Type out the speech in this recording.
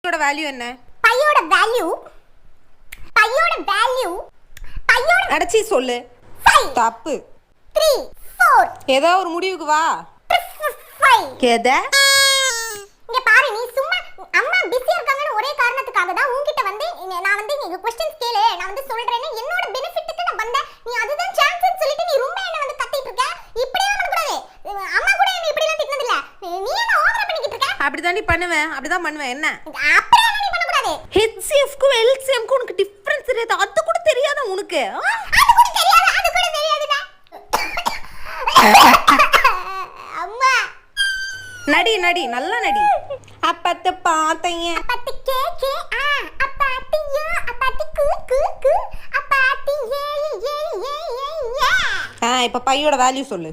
Value என்ன? பையோட value அடச்சி சொல்லு. 5 தப்பு. 3 4 ஏதோ ஒரு முடிவுக்கு வா. 5 எத? இங்க பாரு, நீ சும்மா அம்மா பிஸியா இருக்காங்கன்னு ஒரே காரணத்துக்காக தான் உன்கிட்ட வந்து நான் வந்து நீங்க क्वेश्चंस கேளு, நான் வந்து சொல்றேன்னு என்னோட பெனிஃபிட்க்கு நான் வந்தேன். நீ அதுதான் சான்ஸ்னு சொல்லிட்டு நீ ரொம்ப என்ன வந்து கத்திட்டு இருக்க. இப்படியே பண்ண கூடாது. அம்மா கூட என்ன இப்படி எல்லாம் திட்டனது இல்ல. நீ என்ன ஓவரா பண்ணிக்கிட்டு இருக்க? அப்படிதான் பண்ணுவேன். அப்படிதான் பண்ணுவேன். என்ன? அப்படியே நீ பண்ண கூடாது. HCF க்கு LCM க்கு உனக்கு டிஃபரன்ஸ் தெரியாது. அது கூட தெரியாதா உனக்கு? அது கூட தெரியாதுடா. அம்மா நடி நடி நல்லா நடி. அப்பத்த பாத்தைய அப்பத்தி கே அப்பத்தியோ அப்பத்தி கூ அப்பத்தி ஏ இப்ப பையோட வேல்யூ சொல்லு.